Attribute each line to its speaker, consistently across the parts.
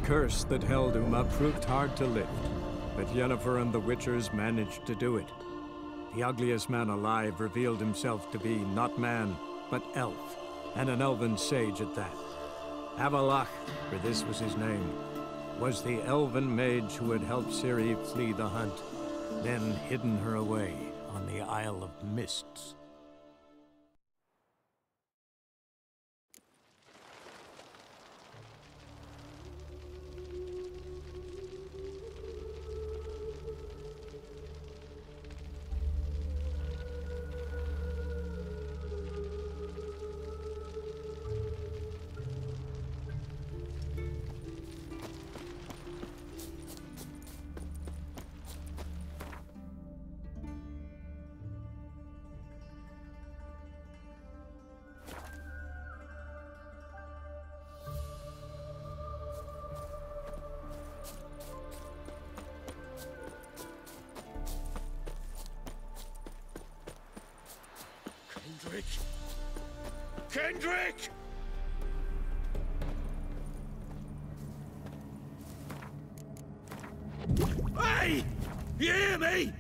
Speaker 1: curse that held Uma proved hard to lift, but Yennefer and the Witchers managed to do it. The ugliest man alive revealed himself to be not man, but elf, and an elven sage at that. Avalach, for this was his name, was the elven mage who had helped Ciri flee the hunt, then hidden her away on the Isle of Mists.
Speaker 2: Kendrick! Hey! You hear me?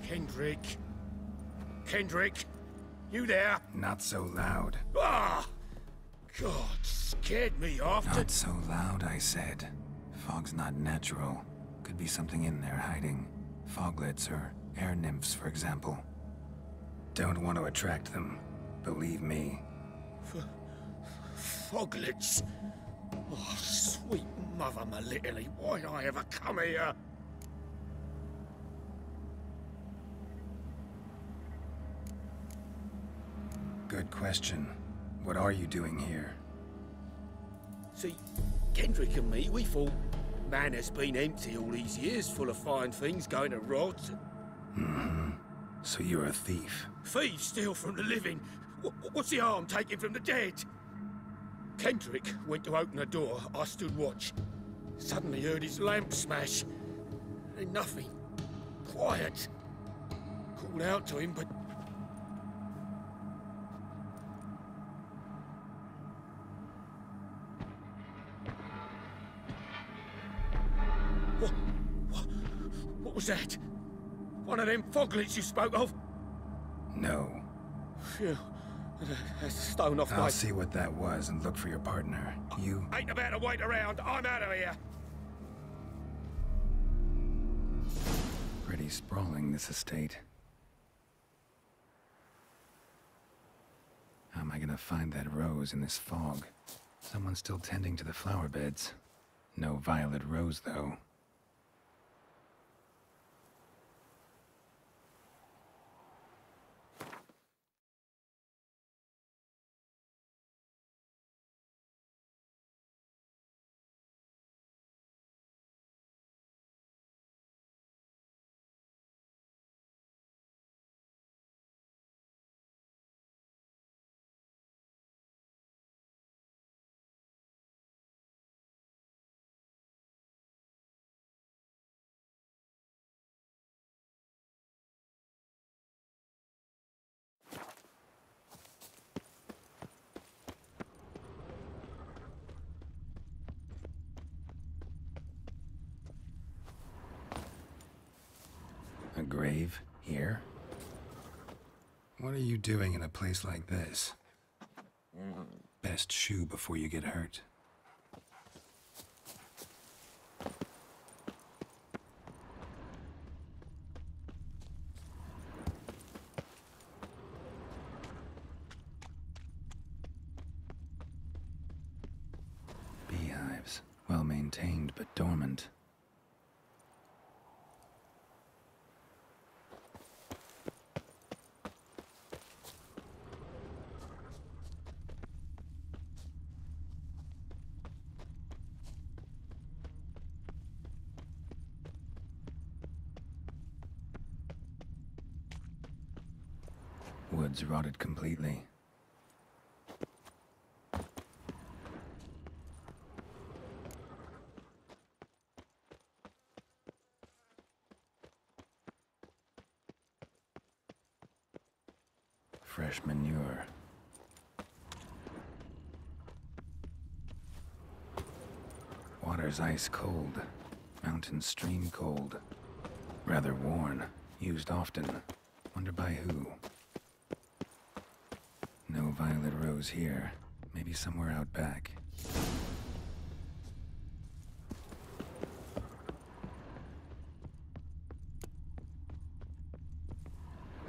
Speaker 2: Kendrick? Kendrick? You there?
Speaker 3: Not so loud.
Speaker 2: Ah! God, scared me off.
Speaker 3: Not so loud, I said. Fog's not natural. Could be something in there hiding. Foglets or air nymphs, for example. Don't want to attract them. Believe me.
Speaker 2: Foglets? Oh, sweet mother, my little, why'd I ever come here?
Speaker 3: Good question. What are you doing here?
Speaker 2: See, Kendrick and me, we thought man has been empty all these years, full of fine things going to rot.
Speaker 3: Mm-hmm. So you're a thief?
Speaker 2: Thieves steal from the living. What's the harm taking from the dead? Kendrick went to open the door. I stood watch. Suddenly heard his lamp smash. Then nothing. Quiet. Called out to him, but What was that? One of them foglets you spoke of?
Speaker 3: No.
Speaker 2: Phew. That's a stone off my...
Speaker 3: I'll see what that was and look for your partner. You...
Speaker 2: Ain't about to wait around. I'm out of here.
Speaker 3: Pretty sprawling, this estate. How am I gonna find that rose in this fog? Someone's still tending to the flower beds. No violet rose, though. A grave? Here? What are you doing in a place like this? Best shoe before you get hurt. Beehives. Well maintained, but dormant. Woods rotted completely. Fresh manure. Water's ice cold. Mountain stream cold. Rather worn. Used often. Wonder by who? No violet rose here. Maybe somewhere out back.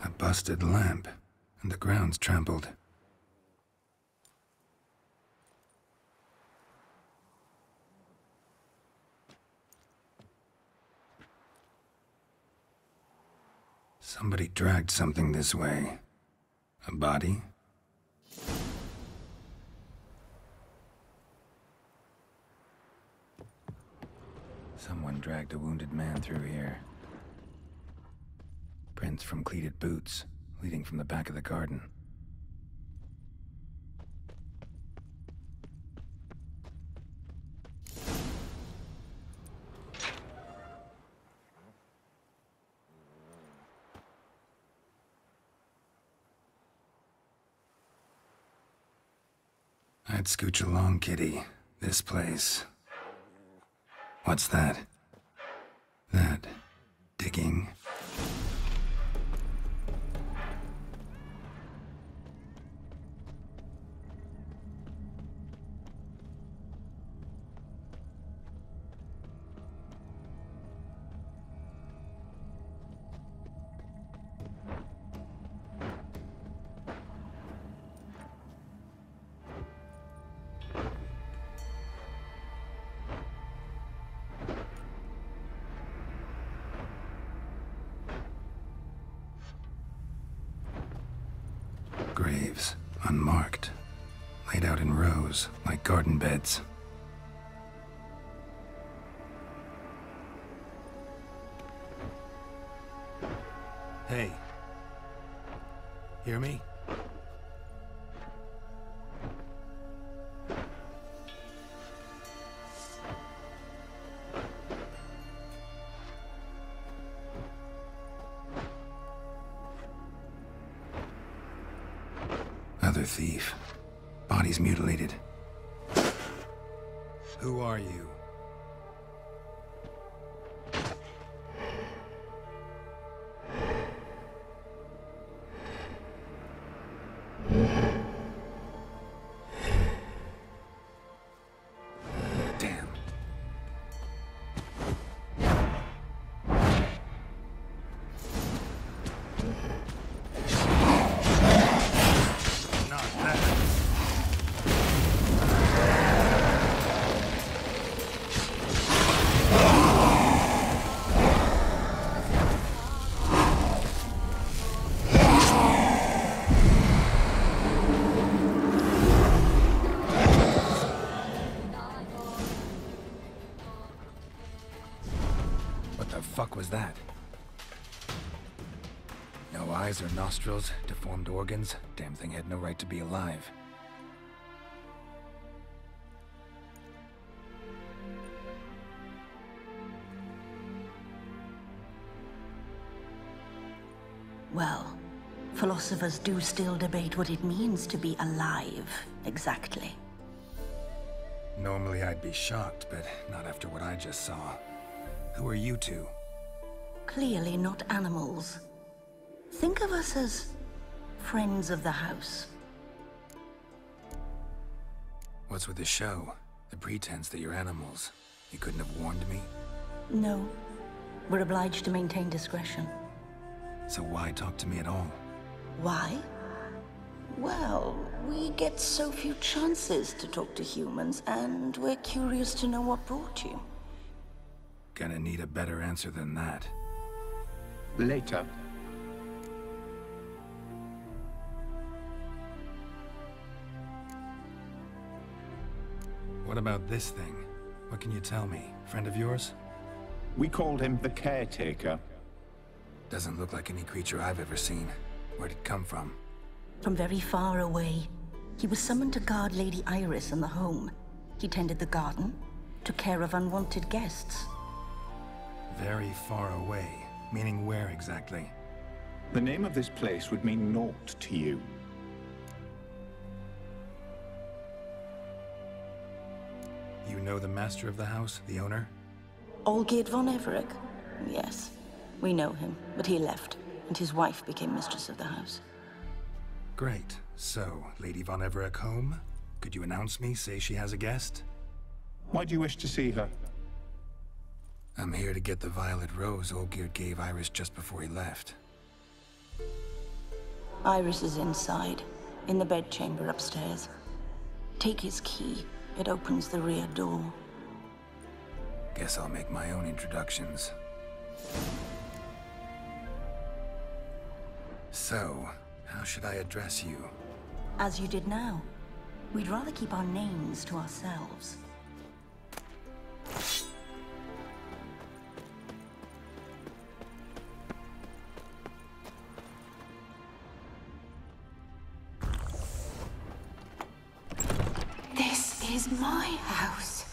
Speaker 3: A busted lamp. And the ground's trampled. Somebody dragged something this way. A body? Someone dragged a wounded man through here. Prints from cleated boots, leading from the back of the garden. I'd scooch along, kitty. This place. What's that? That... digging? Graves, unmarked, laid out in rows, like garden beds. Hey. Hear me? Another thief. Body's mutilated. Who are you? Damn. What the fuck was that? No eyes or nostrils, deformed organs. Damn thing had no right to be alive.
Speaker 4: Well, philosophers do still debate what it means to be alive, exactly.
Speaker 3: Normally I'd be shocked, but not after what I just saw. Who are you two?
Speaker 4: Clearly not animals. Think of us as friends of the house.
Speaker 3: What's with the show? The pretense that you're animals. You couldn't have warned me?
Speaker 4: No. We're obliged to maintain discretion.
Speaker 3: So why talk to me at all?
Speaker 4: Why? Well, we get so few chances to talk to humans, and we're curious to know what brought you.
Speaker 3: Gonna need a better answer than that.
Speaker 2: Later.
Speaker 3: What about this thing? What can you tell me? Friend of yours?
Speaker 5: We called him the Caretaker.
Speaker 3: Doesn't look like any creature I've ever seen. Where'd it come from?
Speaker 4: From very far away. He was summoned to guard Lady Iris and the home. He tended the garden, took care of unwanted guests.
Speaker 3: Very far away. Meaning where exactly?
Speaker 5: The name of this place would mean naught to you.
Speaker 3: You know the master of the house, the owner?
Speaker 4: Olgierd von Everec? Yes. We know him, but he left, and his wife became mistress of the house.
Speaker 3: Great. So, Lady von Everec home? Could you announce me, say she has a guest?
Speaker 5: Why do you wish to see her?
Speaker 3: I'm here to get the violet rose Olgierd gave Iris just before he left.
Speaker 4: Iris is inside, in the bedchamber upstairs. Take his key. It opens the rear door.
Speaker 3: Guess I'll make my own introductions. So, how should I address you?
Speaker 4: As you did now. We'd rather keep our names to ourselves.
Speaker 6: This is my house.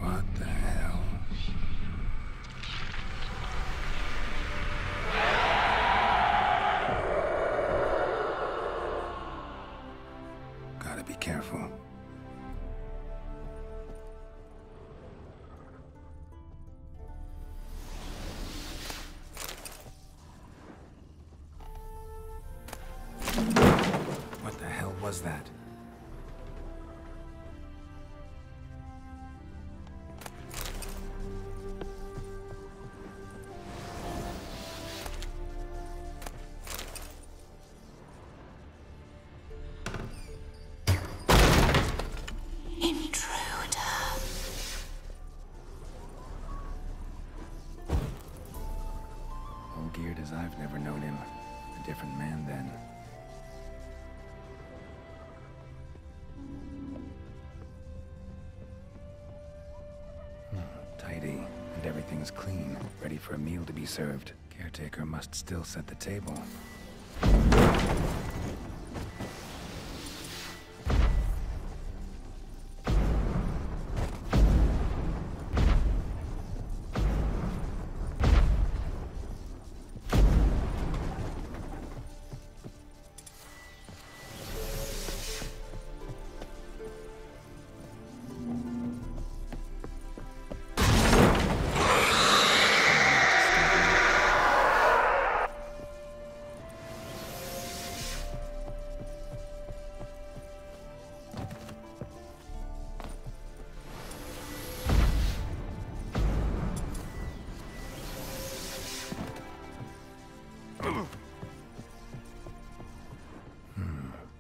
Speaker 3: What the hell? Gotta be careful. What the hell was that? Olgierd as I've never known him. A different man then. Tidy, and everything's clean, ready for a meal to be served. Caretaker must still set the table.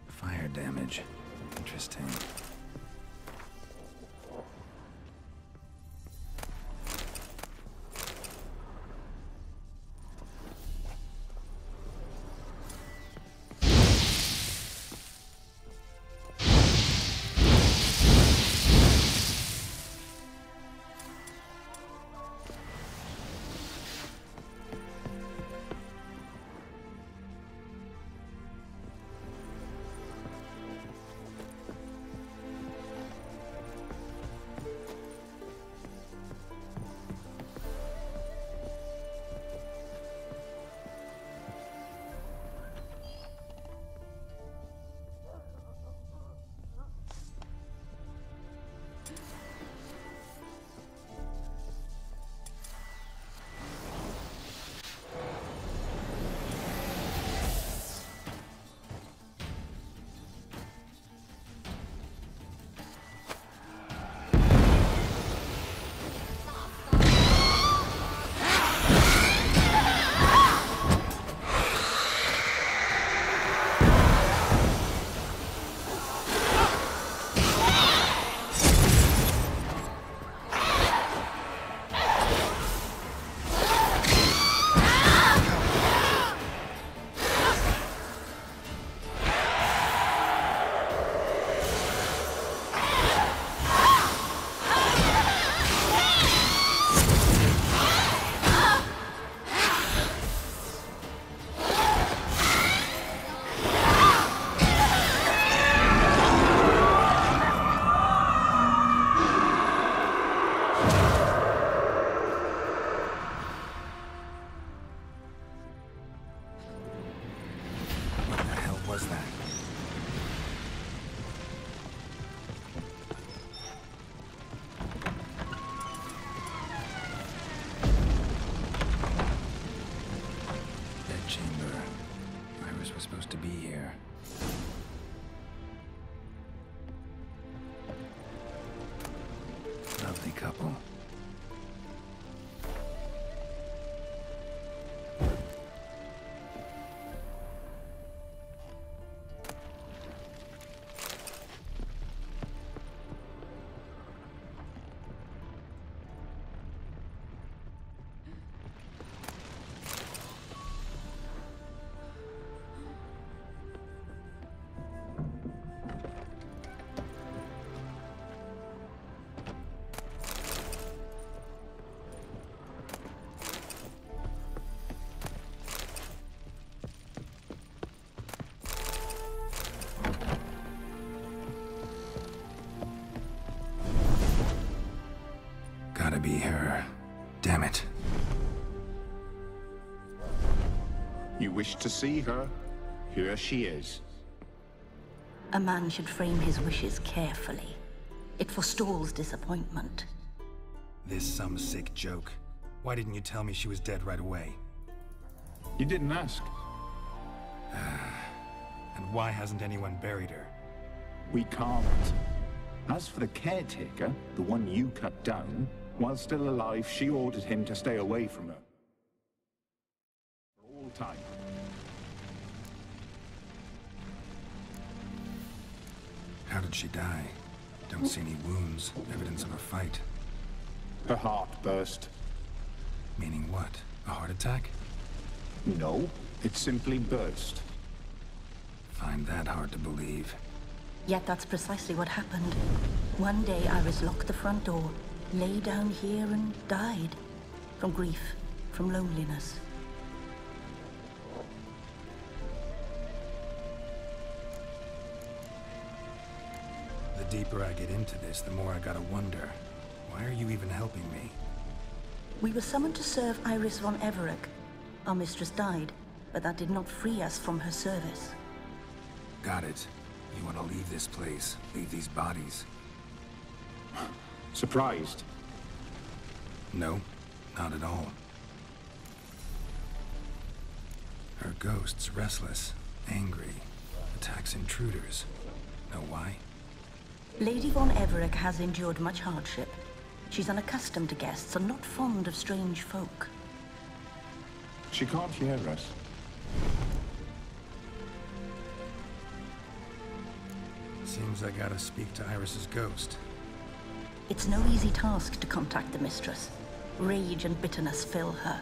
Speaker 3: Fire damage. Interesting. have to be here. Lovely couple. Gotta be her. Damn it.
Speaker 5: You wish to see her? Here she is.
Speaker 4: A man should frame his wishes carefully. It forestalls disappointment.
Speaker 3: This some sick joke. Why didn't you tell me she was dead right away?
Speaker 5: You didn't ask.
Speaker 3: And why hasn't anyone buried her?
Speaker 5: We can't. As for the caretaker, the one you cut down, while still alive, she ordered him to stay away from her. For all time.
Speaker 3: How did she die? Don't see any wounds, evidence of a fight.
Speaker 5: Her heart burst.
Speaker 3: Meaning what? A heart attack?
Speaker 5: No, it simply burst.
Speaker 3: Find that hard to believe.
Speaker 4: Yet that's precisely what happened. One day Iris locked the front door, lay down here and died. From grief, from loneliness.
Speaker 3: The deeper I get into this, the more I gotta wonder. Why are you even helping me?
Speaker 4: We were summoned to serve Iris von Everec. Our mistress died, but that did not free us from her service.
Speaker 3: Got it. You want to leave this place, leave these bodies?
Speaker 5: Surprised?
Speaker 3: No, not at all. Her ghost's restless, angry, attacks intruders. Know why?
Speaker 4: Lady von Everec has endured much hardship. She's unaccustomed to guests and not fond of strange folk.
Speaker 5: She can't hear us.
Speaker 3: Seems I gotta speak to Iris's ghost.
Speaker 4: It's no easy task to contact the mistress. Rage and bitterness fill her.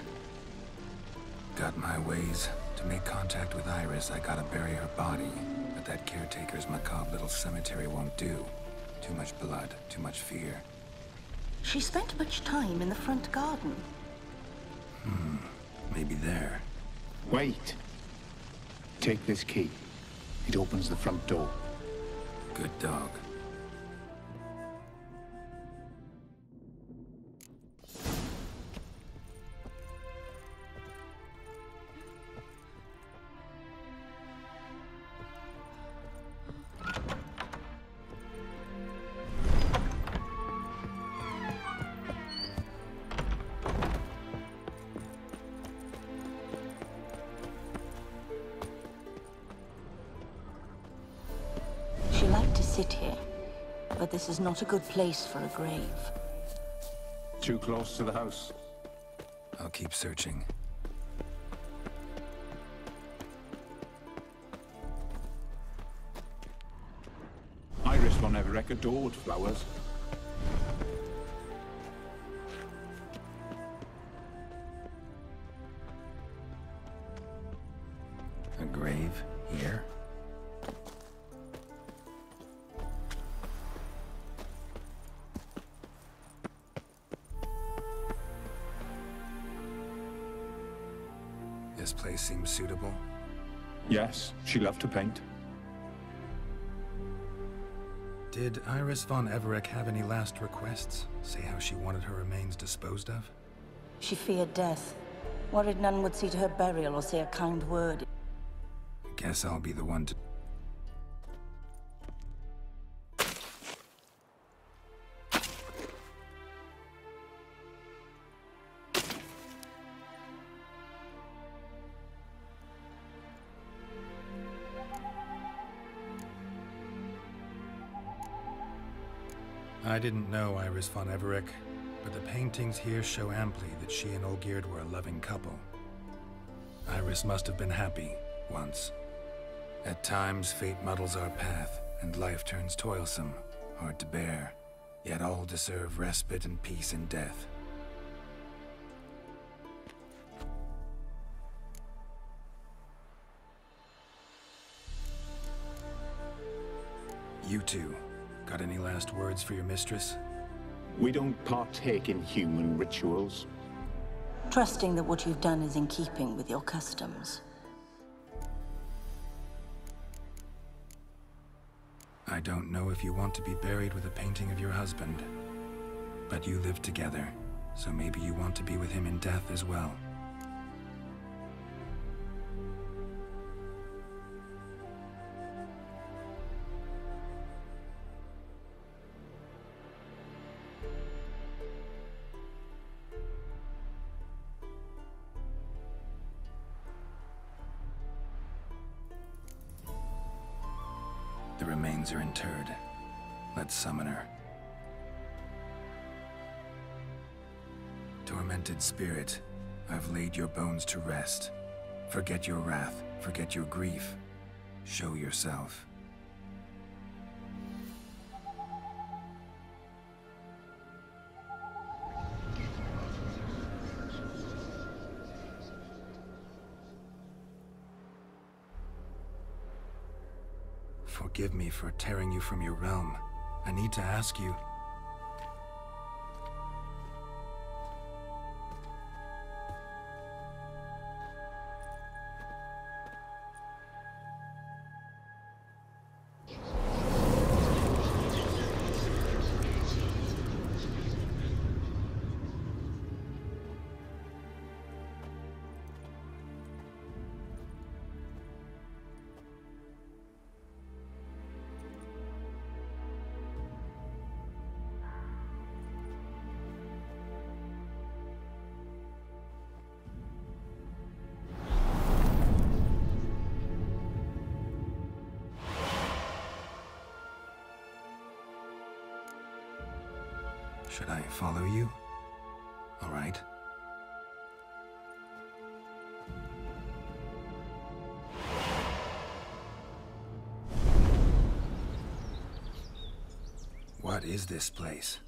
Speaker 3: Got my ways. To make contact with Iris, I gotta bury her body. But that caretaker's macabre little cemetery won't do. Too much blood, too much fear.
Speaker 4: She spent much time in the front garden.
Speaker 3: Maybe there.
Speaker 5: Wait. Take this key. It opens the front door.
Speaker 3: Good dog.
Speaker 4: She liked to sit here, but this is not a good place for a grave.
Speaker 5: Too close to the house.
Speaker 3: I'll keep searching.
Speaker 5: Iris von Everec adored flowers.
Speaker 3: A grave here? This place seems suitable.
Speaker 5: Yes, she loved to paint.
Speaker 3: Did Iris von Everec have any last requests? Say how she wanted her remains disposed of?
Speaker 4: She feared death. Worried none would see to her burial or say a kind word.
Speaker 3: Guess I'll be the one to... I didn't know Iris von Everec, but the paintings here show amply that she and Olgierd were a loving couple. Iris must have been happy, once. At times, fate muddles our path, and life turns toilsome, hard to bear. Yet all deserve respite and peace in death. You two, got any last words for your mistress?
Speaker 5: We don't partake in human rituals.
Speaker 4: Trusting that what you've done is in keeping with your customs.
Speaker 3: I don't know if you want to be buried with a painting of your husband, but you live together, so maybe you want to be with him in death as well. The remains are interred. Let's summon her. Tormented spirit, I've laid your bones to rest. Forget your wrath, forget your grief. Show yourself. Forgive me for tearing you from your realm. I need to ask you... Should I follow you? All right. What is this place?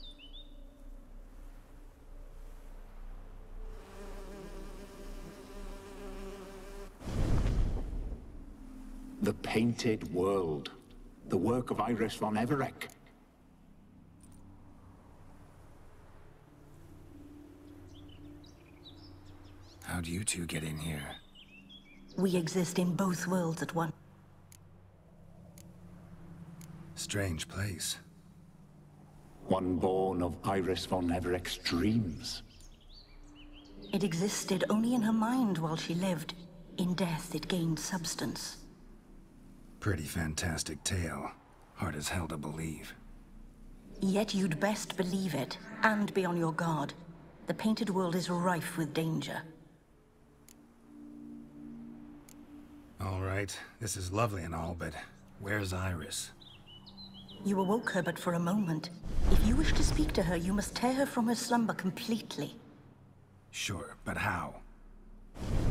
Speaker 5: The Painted World. The work of Iris von Everec.
Speaker 3: How'd you two get in here?
Speaker 4: We exist in both worlds at once.
Speaker 3: Strange place.
Speaker 5: One born of Iris von Everec's dreams.
Speaker 4: It existed only in her mind while she lived. In death, it gained substance.
Speaker 3: Pretty fantastic tale. Hard as hell to believe.
Speaker 4: Yet you'd best believe it, and be on your guard. The Painted World is rife with danger.
Speaker 3: All right, this is lovely and all, but where's Iris?
Speaker 4: You awoke her but for a moment. If you wish to speak to her, you must tear her from her slumber completely.
Speaker 3: Sure, but how?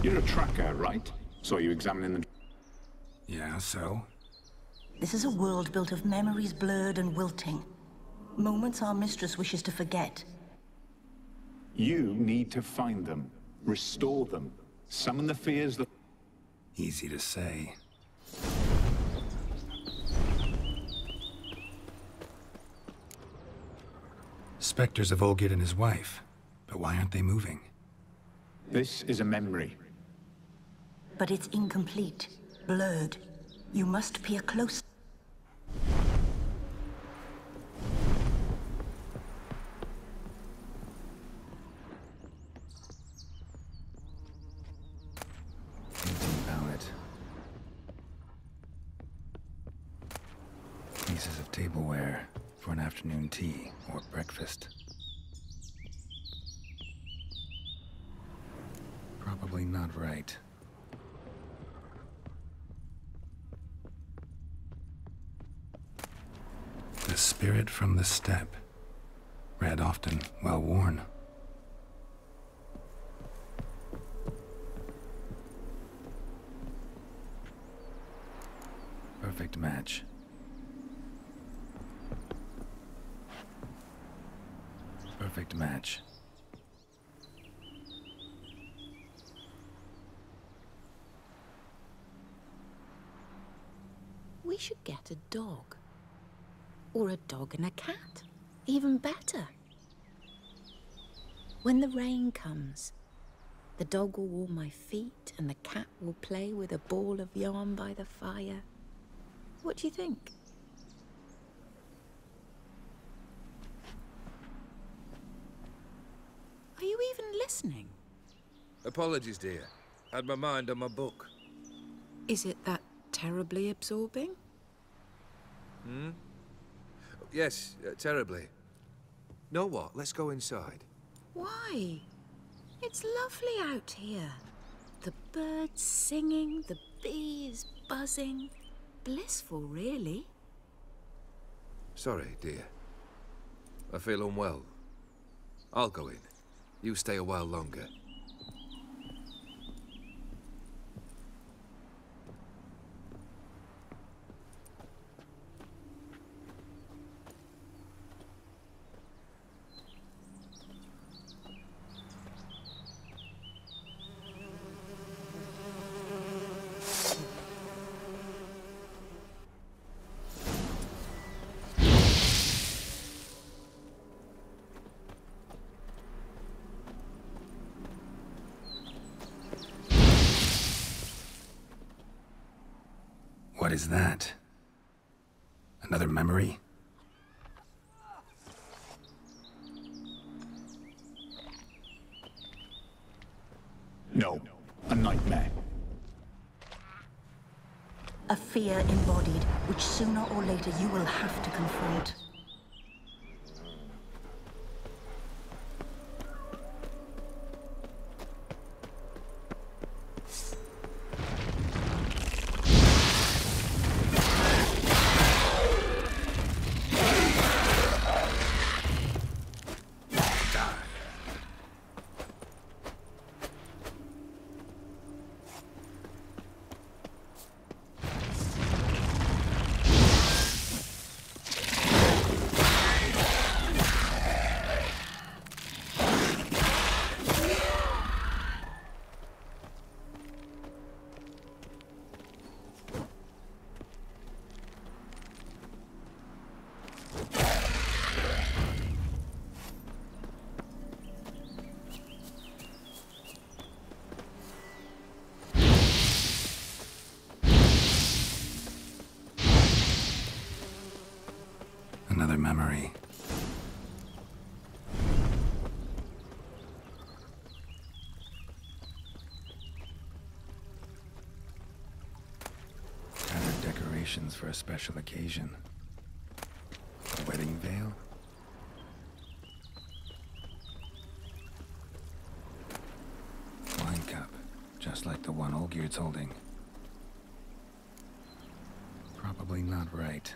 Speaker 5: You're a tracker, right? Saw you examining the...
Speaker 3: Yeah, so?
Speaker 4: This is a world built of memories blurred and wilting. Moments our mistress wishes to forget.
Speaker 5: You need to find them, restore them, summon the fears that...
Speaker 3: Easy to say. Specters of Olgierd and his wife. But why aren't they moving?
Speaker 5: This is a memory.
Speaker 4: But it's incomplete, blurred. You must peer close.
Speaker 3: Pieces of tableware for an afternoon tea or breakfast. Probably not right. The spirit from the steppe. Red often well worn. Perfect match. Perfect match.
Speaker 6: We should get a dog. Or a dog and a cat. Even better. When the rain comes, the dog will warm my feet and the cat will play with a ball of yarn by the fire. What do you think? Are you even listening?
Speaker 7: Apologies, dear. Had my mind on my book.
Speaker 6: Is it that terribly absorbing?
Speaker 7: Yes, terribly. Know what? Let's go inside.
Speaker 6: Why? It's lovely out here. The birds singing, the bees buzzing. Blissful, really.
Speaker 7: Sorry, dear. I feel unwell. I'll go in. You stay a while longer.
Speaker 3: What is that? Another memory?
Speaker 5: No, a nightmare.
Speaker 4: A fear embodied, which sooner or later you will have to confront.
Speaker 3: Another memory. Tattered decorations for a special occasion. A wedding veil? Wine cup, just like the one Olgierd's holding. Probably not right.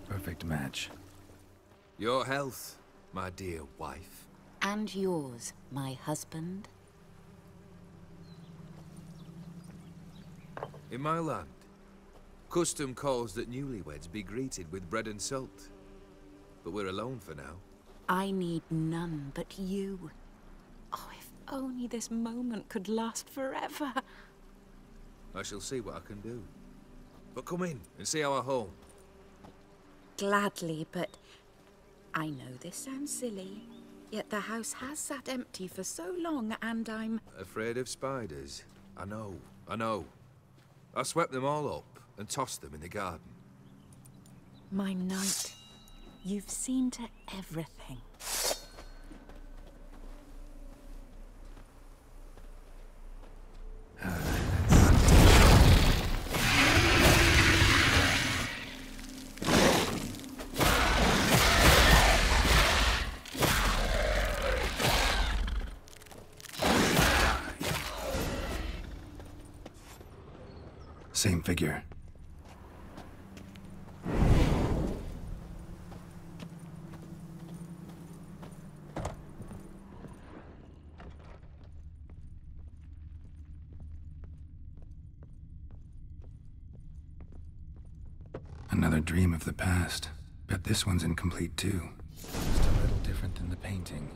Speaker 3: Perfect match.
Speaker 7: Your health, my dear wife.
Speaker 6: And yours, my husband.
Speaker 7: In my land, custom calls that newlyweds be greeted with bread and salt. But we're alone for now.
Speaker 6: I need none but you. Oh, if only this moment could last forever.
Speaker 7: I shall see what I can do. But come in and see our home.
Speaker 6: Gladly, but I know this sounds silly, yet the house has sat empty for so long and I'm...
Speaker 7: Afraid of spiders? I know. I swept them all up and tossed them in the garden.
Speaker 6: My knight, you've seen to everything.
Speaker 3: Same figure. another dream of the past. Bet this one's incomplete too. Just a little different than the painting.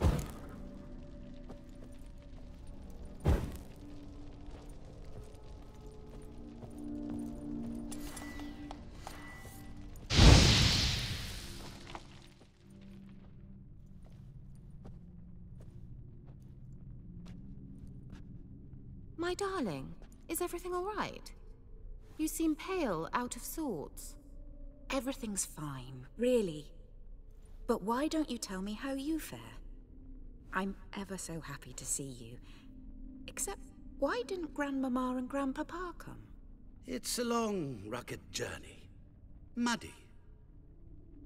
Speaker 6: My darling, is everything all right? You seem pale, out of sorts.
Speaker 8: Everything's fine, really. But why don't you tell me how you fare? I'm ever so happy to see you. Except, why didn't Grandmama and Grandpapa come?
Speaker 9: It's a long, rugged journey. Muddy.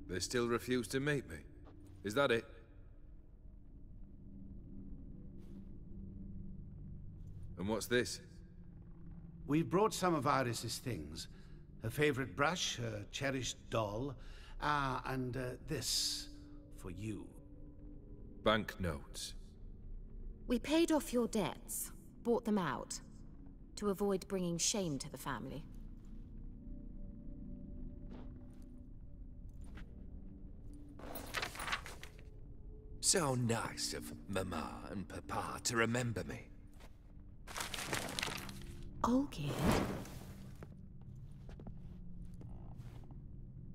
Speaker 7: They still refuse to meet me. Is that it? And what's this?
Speaker 9: We've brought some of Iris's things. Her favorite brush, her cherished doll, and this for you.
Speaker 7: Banknotes.
Speaker 6: We paid off your debts, bought them out, to avoid bringing shame to the family.
Speaker 7: So nice of Mama and Papa to remember me.
Speaker 6: Olgerd?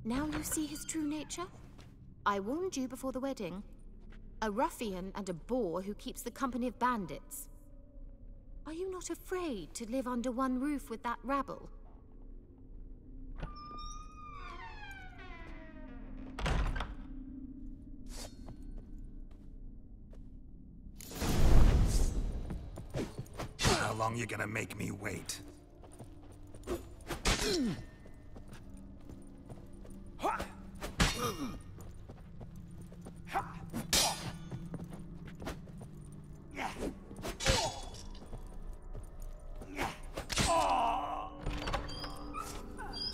Speaker 6: Now you see his true nature? I warned you before the wedding. A ruffian and a boor who keeps the company of bandits. Are you not afraid to live under one roof with that rabble?
Speaker 3: How long you gonna make me wait?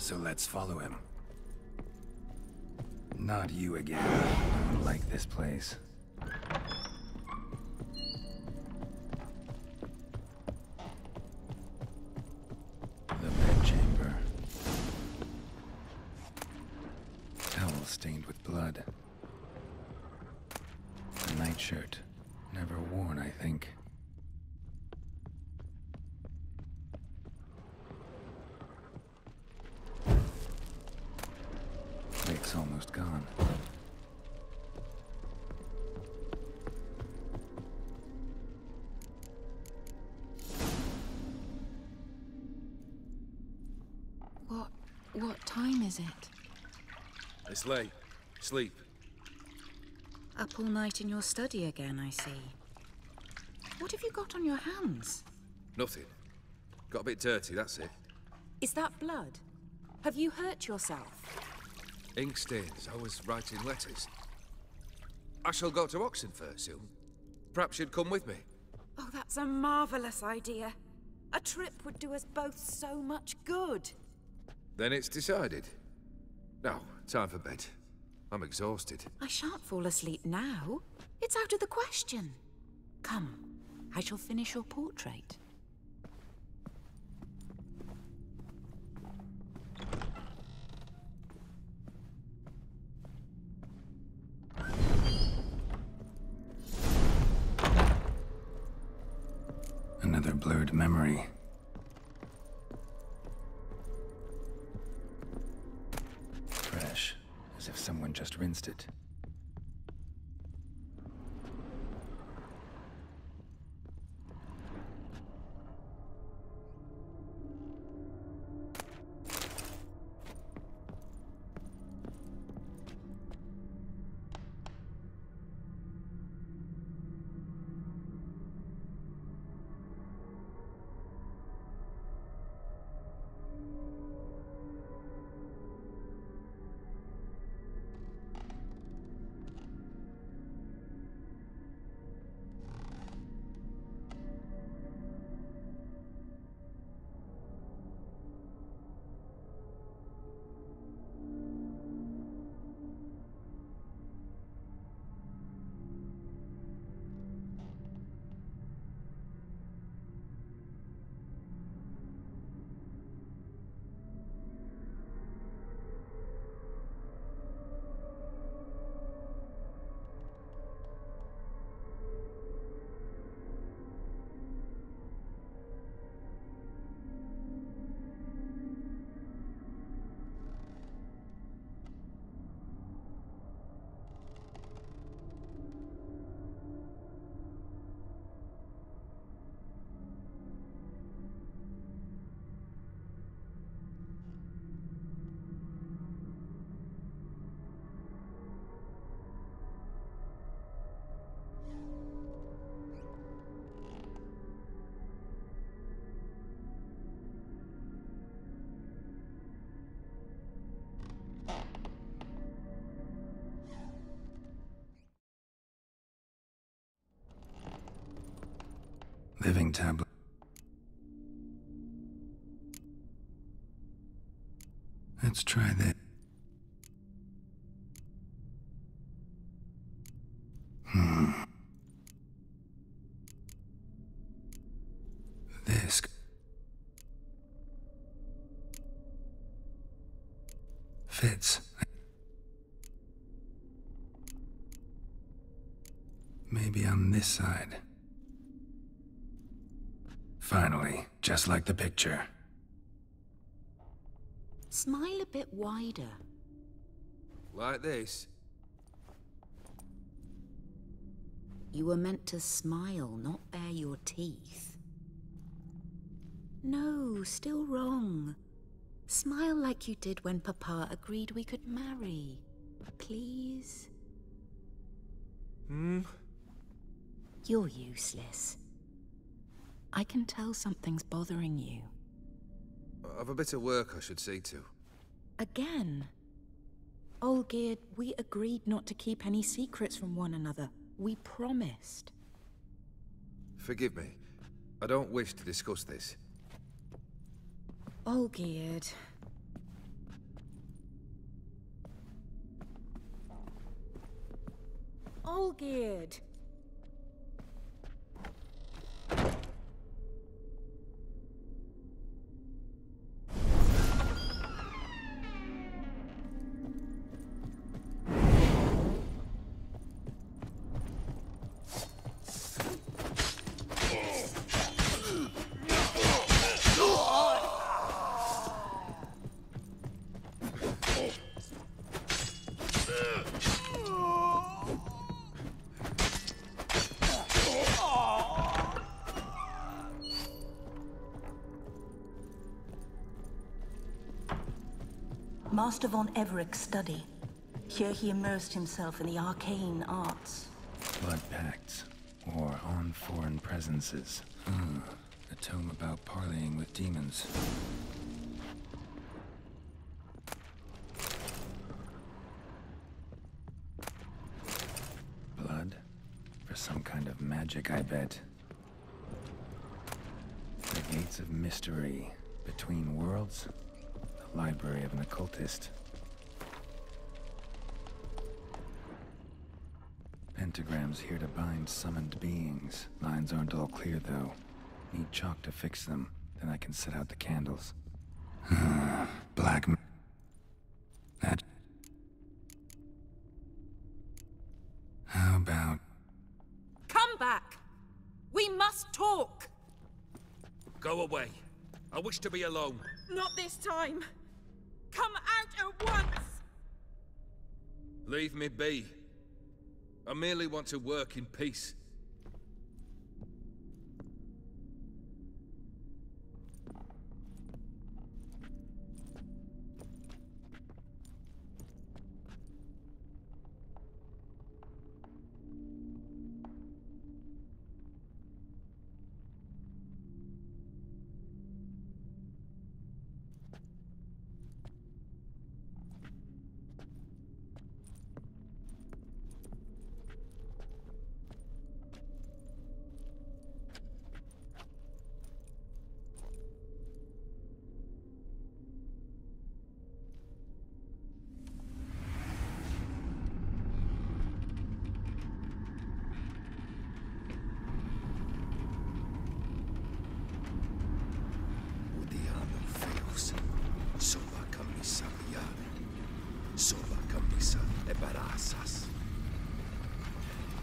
Speaker 3: So let's follow him. Not you again. I don't like this place. The bedchamber. Towel stained with blood. A nightshirt. Never worn, I think. Wick's almost gone.
Speaker 8: What time is it?
Speaker 7: It's late. Sleep.
Speaker 8: Up all night in your study again, I see. What have you got on your hands?
Speaker 7: Nothing. Got a bit dirty, that's it.
Speaker 8: Is that blood? Have you hurt yourself?
Speaker 7: Ink stains. I was writing letters. I shall go to Oxenfurt soon. Perhaps you'd come with me.
Speaker 8: Oh, that's a marvelous idea. A trip would do us both so much good.
Speaker 7: Then it's decided. Now, time for bed. I'm exhausted.
Speaker 8: I shan't fall asleep now. It's out of the question. Come, I shall finish your portrait.
Speaker 3: Another blurred memory. Fresh, as if someone just rinsed it. Living tablet. Let's try this. This fits. Maybe on this side. Finally, just like the picture.
Speaker 8: Smile a bit wider.
Speaker 7: Like this?
Speaker 8: You were meant to smile, not bare your teeth. No, still wrong. Smile like you did when Papa agreed we could marry. Please? You're useless. I can tell something's bothering you.
Speaker 7: I've a bit of work I should see to.
Speaker 8: Again? Olgierd, we agreed not to keep any secrets from one another. We promised.
Speaker 7: Forgive me. I don't wish to discuss this.
Speaker 8: Olgierd. Olgierd!
Speaker 4: Master von Everett's study. Here he immersed himself in the arcane arts.
Speaker 3: Blood pacts, or on foreign presences. A tome about parleying with demons. Blood? For some kind of magic, I bet. The gates of mystery. Between worlds? The library of an occultist. Pentagrams here to bind summoned beings. Lines aren't all clear, though. Need chalk to fix them, then I can set out the candles. Black... That... How about...
Speaker 8: Come back! We must talk!
Speaker 2: Go away. I wish to be alone.
Speaker 8: Not this time! Come out at once!
Speaker 7: Leave me be. I merely want to work in peace.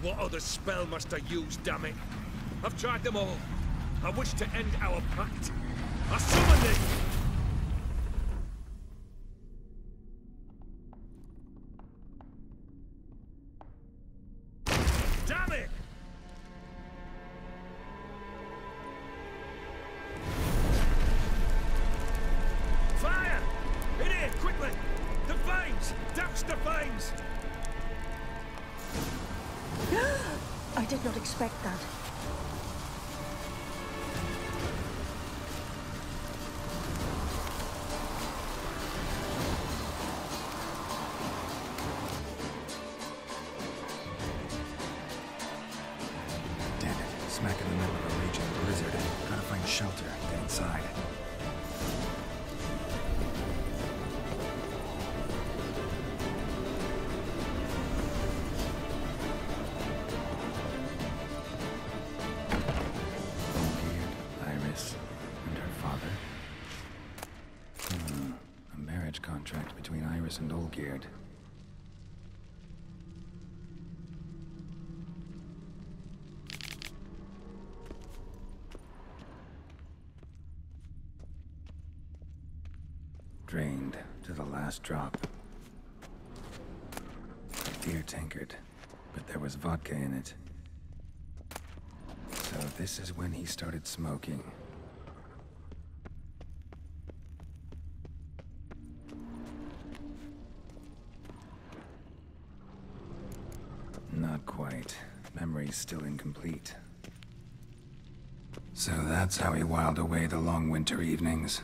Speaker 2: What other spell must I use, damn it? I've tried them all. I wish to end our pact. I summon thee! Damn it! Fire! In here, quickly! The flames! Douse the flames!
Speaker 4: I did not expect that.
Speaker 3: Damn it, smack in the middle of a raging brew. find shelter. Get inside. Iris and her father. A marriage contract between Iris and Olgierd. Drained to the last drop. A beer tankard, but there was vodka in it. So this is when he started smoking. Not quite. Memory's still incomplete. So that's how he whiled away the long winter evenings.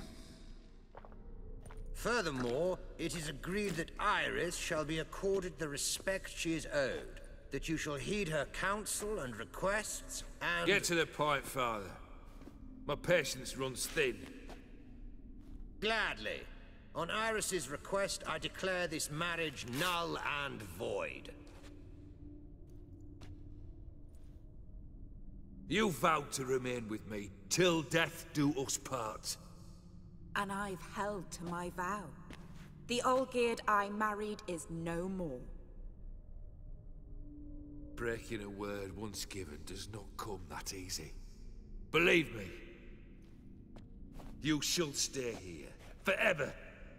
Speaker 10: Furthermore, it is agreed that Iris shall be accorded the respect she is owed, that you shall heed her counsel and requests, and—
Speaker 7: Get to the point, Father. My patience runs thin.
Speaker 10: Gladly. On Iris's request, I declare this marriage null and void.
Speaker 7: You vowed to remain with me till death do us part.
Speaker 8: And I've held to my vow. The Olgierd I married is no more.
Speaker 7: Breaking a word once given does not come that easy. Believe me. You shall stay here. Forever.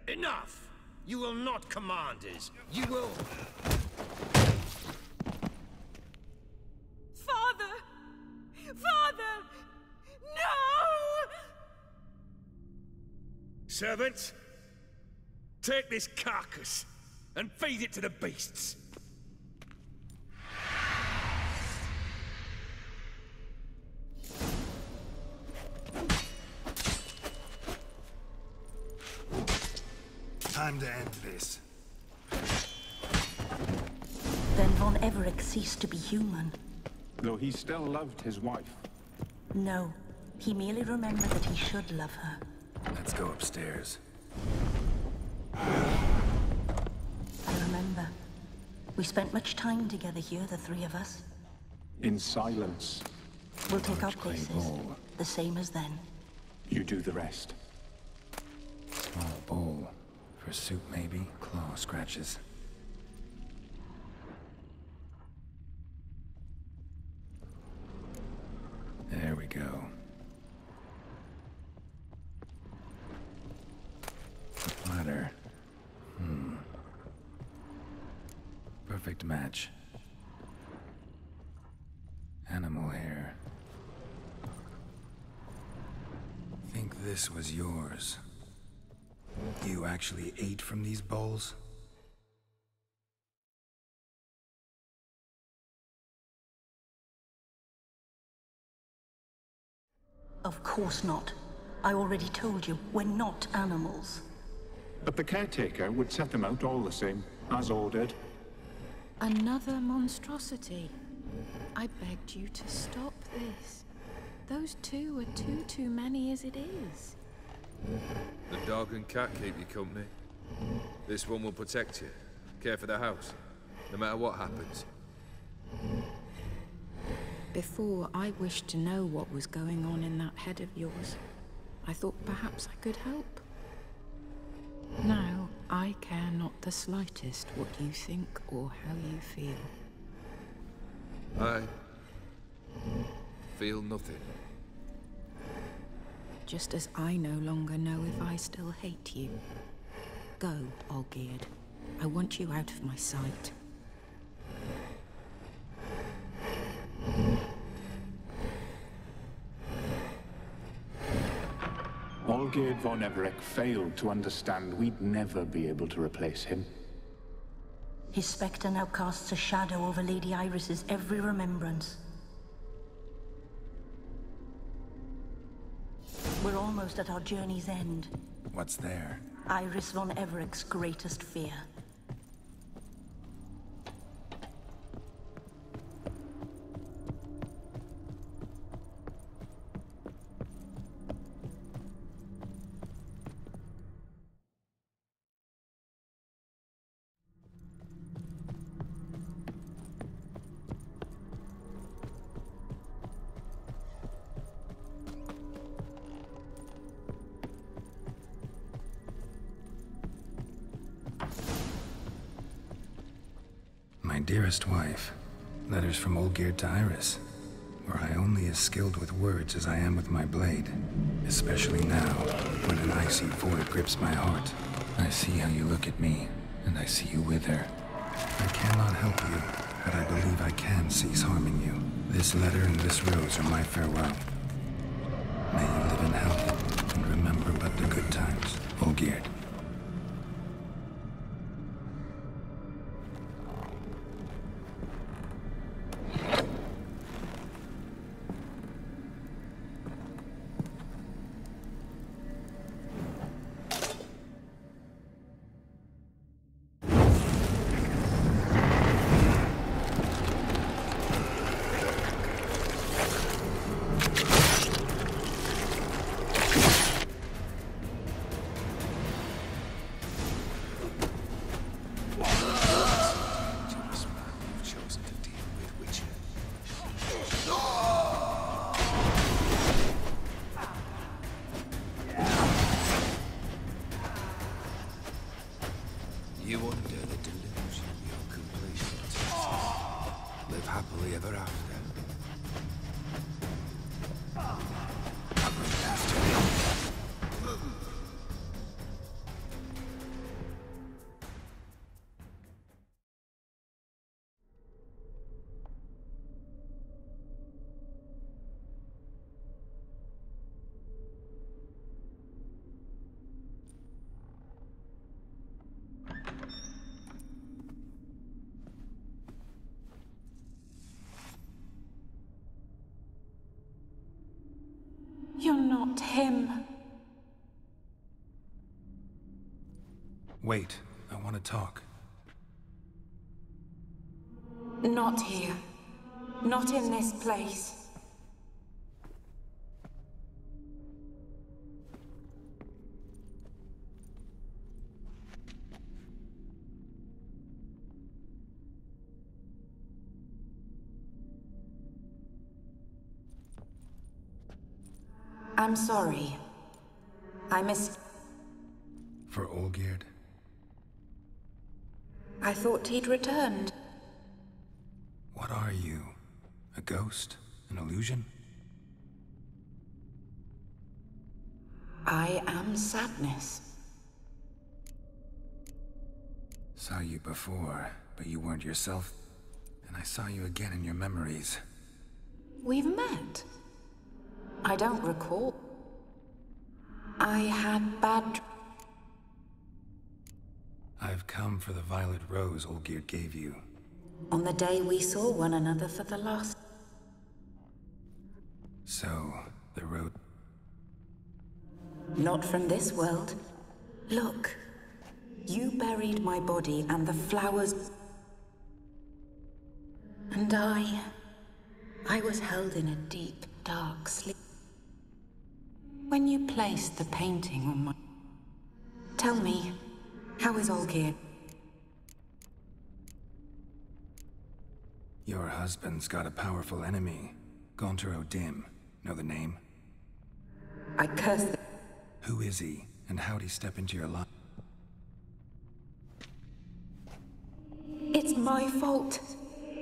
Speaker 10: Enough! You will not command us. You will—
Speaker 8: Father! Father! No!
Speaker 7: Servants, take this carcass and feed it to the beasts.
Speaker 3: Time to end this.
Speaker 4: Then Von Everec ceased to be human.
Speaker 5: Though he still loved his wife.
Speaker 4: No, he merely remembered that he should love her.
Speaker 3: Let's go upstairs.
Speaker 4: I remember. We spent much time together here, the three of us.
Speaker 5: In silence.
Speaker 4: We'll take our
Speaker 3: Large clay
Speaker 4: places,
Speaker 3: bowl.
Speaker 4: the same as then.
Speaker 5: You do the rest.
Speaker 3: Small bowl. For soup, maybe? Claw scratches. There we go. The platter. Perfect match. Animal hair. Think this was yours. You actually ate from these bowls?
Speaker 4: Of course not. I already told you, we're not animals.
Speaker 5: But the caretaker would set them out all the same, as ordered.
Speaker 6: Another monstrosity. I begged you to stop this. Those two are too many as it is.
Speaker 7: The dog and cat keep you company. This one will protect you. Care for the house, no matter what happens.
Speaker 6: Before, I wished to know what was going on in that head of yours. I thought perhaps I could help. Now, I care not the slightest what you think or how you feel.
Speaker 7: I feel nothing.
Speaker 6: Just as I no longer know if I still hate you. Go, Olgierd. I want you out of my sight.
Speaker 5: Olgierd von Everec failed to understand we'd never be able to replace him.
Speaker 4: His spectre now casts a shadow over Lady Iris's every remembrance. We're almost at our journey's end.
Speaker 3: What's there?
Speaker 4: Iris von Everec's greatest fear.
Speaker 3: dearest wife. Letters from Olgierd to Iris. Were I only as skilled with words as I am with my blade. Especially now, when an icy void grips my heart. I see how you look at me, and I see you with her. I cannot help you, but I believe I can cease harming you. This letter and this rose are my farewell. May you live in health, and remember but the good times, Olgierd.
Speaker 7: You under the delusion you're complete sentences. Live happily ever after. I wouldn't have to.
Speaker 8: You're not him.
Speaker 3: Wait, I want to talk.
Speaker 8: Not here. Not in this place. I'm sorry. I missed...
Speaker 3: For Olgierd?
Speaker 8: I thought he'd returned.
Speaker 3: What are you? A ghost? An illusion?
Speaker 8: I am sadness.
Speaker 3: Saw you before, but you weren't yourself. And I saw you again in your memories.
Speaker 8: We've met. I don't recall. I had bad...
Speaker 3: I've come for the violet rose Olgierd gave you.
Speaker 8: On the day we saw one another for the last...
Speaker 3: So, the road...
Speaker 8: Not from this world. Look. You buried my body and the flowers... And I was held in a deep, dark sleep. When you placed the painting on my... Tell me, how is Olgierd?
Speaker 3: Your husband's got a powerful enemy. Gaunter O'Dim. Know the name?
Speaker 8: I curse the...
Speaker 3: Who is he, and how'd he step into your life?
Speaker 8: It's my fault.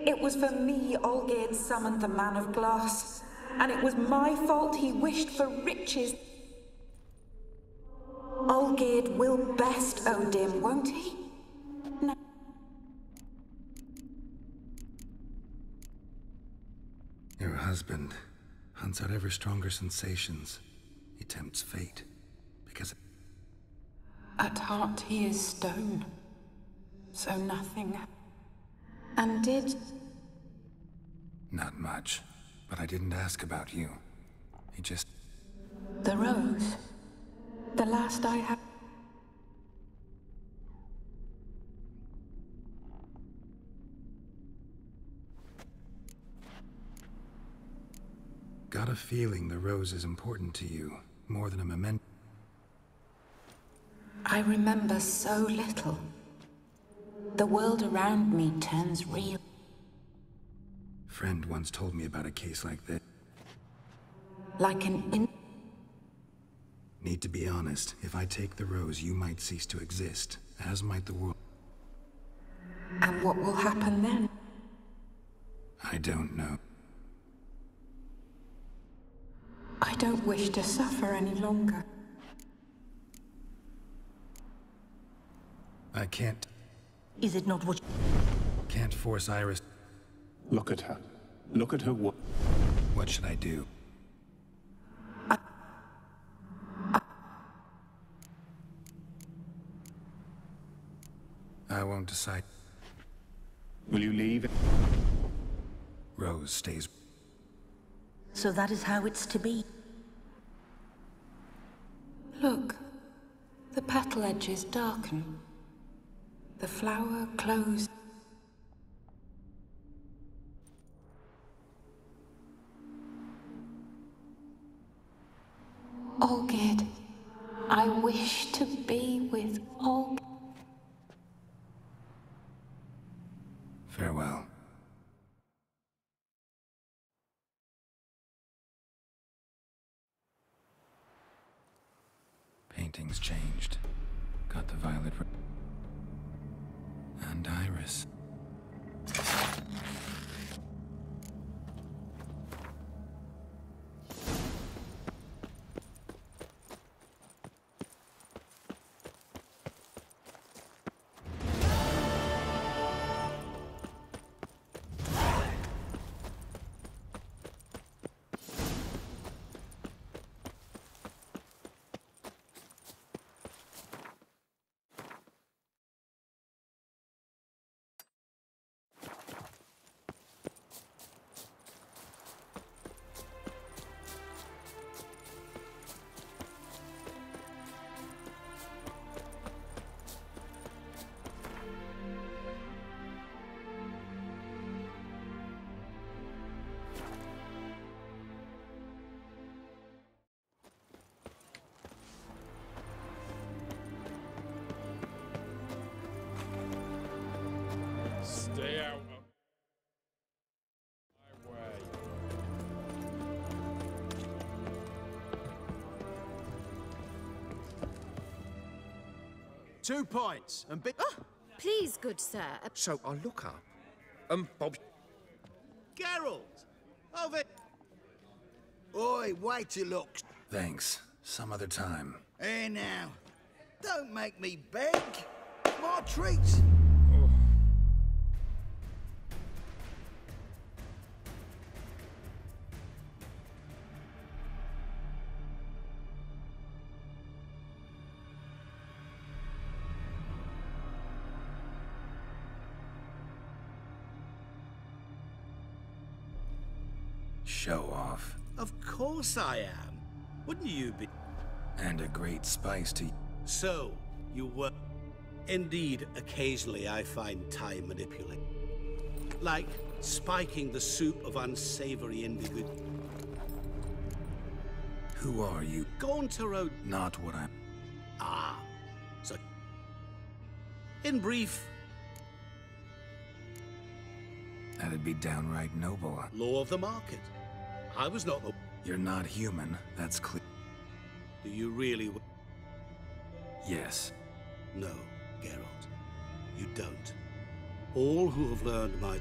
Speaker 8: It was for me Olgierd summoned the Man of Glass. And it was my fault he wished for riches. Olgierd will best O'Dim, won't he? No.
Speaker 3: Your husband hunts out ever stronger sensations. He tempts fate, because...
Speaker 8: At heart he is stone. So nothing. And did...
Speaker 3: Not much. But I didn't ask about you. He just...
Speaker 8: The rose. The last I have...
Speaker 3: Got a feeling the rose is important to you, more than a memento.
Speaker 8: I remember so little. The world around me turns real.
Speaker 3: Friend once told me about a case like this.
Speaker 8: Like an
Speaker 3: Need to be honest. If I take the rose, you might cease to exist, as might the world.
Speaker 8: Am And what will happen then?
Speaker 3: I don't know.
Speaker 8: I don't wish to suffer any longer.
Speaker 3: I can't...
Speaker 4: Is it not what...
Speaker 3: Can't force Iris...
Speaker 5: Look at her. Look at her what?
Speaker 3: What should I do? I won't decide.
Speaker 5: Will you leave?
Speaker 3: Rose stays...
Speaker 4: So that is how it's to be.
Speaker 8: Look, the petal edges darken. The flower closes. Olgid, I wish to be with Olgid.
Speaker 3: Farewell. Painting's changed. Got the violet... And Iris.
Speaker 11: Stay out of my way.
Speaker 12: 2 points and big.
Speaker 6: Please, good sir.
Speaker 7: So I look up, Bob...
Speaker 12: Geralt! Over.
Speaker 10: Oi, wait till look.
Speaker 3: Thanks. Some other time.
Speaker 10: Here now. Don't make me beg. More treats.
Speaker 3: Show off.
Speaker 9: Of course I am. Wouldn't you be?
Speaker 3: And a great spice to...
Speaker 9: So, you were... Indeed, occasionally I find time manipulating. Like spiking the soup of unsavory individuals.
Speaker 3: Who are you?
Speaker 9: Gauntero...
Speaker 3: Not what I'm...
Speaker 9: Ah. So... In brief...
Speaker 3: That'd be downright noble.
Speaker 9: Law of the market. I was not the...
Speaker 3: You're not human, that's clear.
Speaker 9: Do you really...
Speaker 3: Yes.
Speaker 9: No, Geralt. You don't. All who have learned my...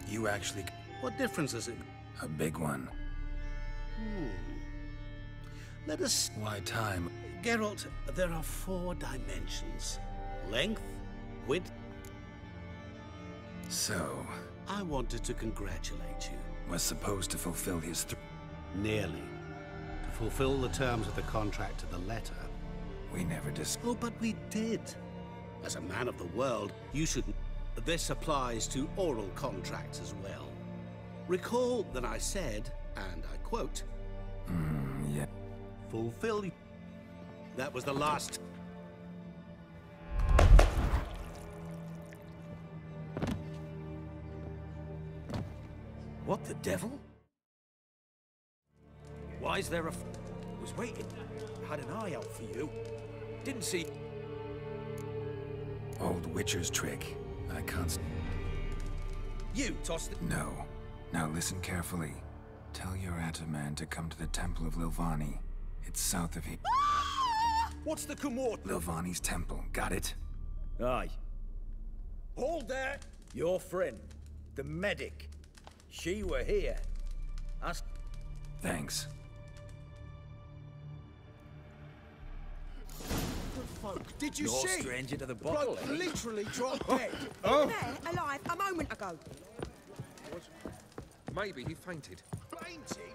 Speaker 3: You actually...
Speaker 9: What difference does it make?
Speaker 3: A big one.
Speaker 9: Let us...
Speaker 3: Why time?
Speaker 9: Geralt, there are 4 dimensions. Length, width...
Speaker 3: So...
Speaker 9: I wanted to congratulate you.
Speaker 3: Was supposed to fulfill his...
Speaker 9: Nearly. To fulfill the terms of the contract to the letter.
Speaker 3: We never
Speaker 9: Oh, but we did. As a man of the world, you should... This applies to oral contracts as well. Recall that I said, and I quote...
Speaker 3: yeah.
Speaker 9: Fulfill... That was the last...
Speaker 13: What the devil? Why is there a... was waiting. Had an eye out for you. Didn't see...
Speaker 3: Old Witcher's trick. I can't...
Speaker 13: You tossed it...
Speaker 3: No. Now listen carefully. Tell your Ataman to come to the Temple of Lilvani. It's south of here.
Speaker 13: What's the commord?
Speaker 3: Lilvani's temple. Got it?
Speaker 13: Aye. Hold there! Your friend, the medic. She were here.
Speaker 3: Thanks.
Speaker 12: Good folk, did you
Speaker 13: You're
Speaker 12: see?
Speaker 13: stranger to the bottle,
Speaker 12: Bloke
Speaker 13: eh?
Speaker 12: literally dropped dead.
Speaker 11: There, alive, a moment ago.
Speaker 7: Maybe he fainted.
Speaker 12: Fainted?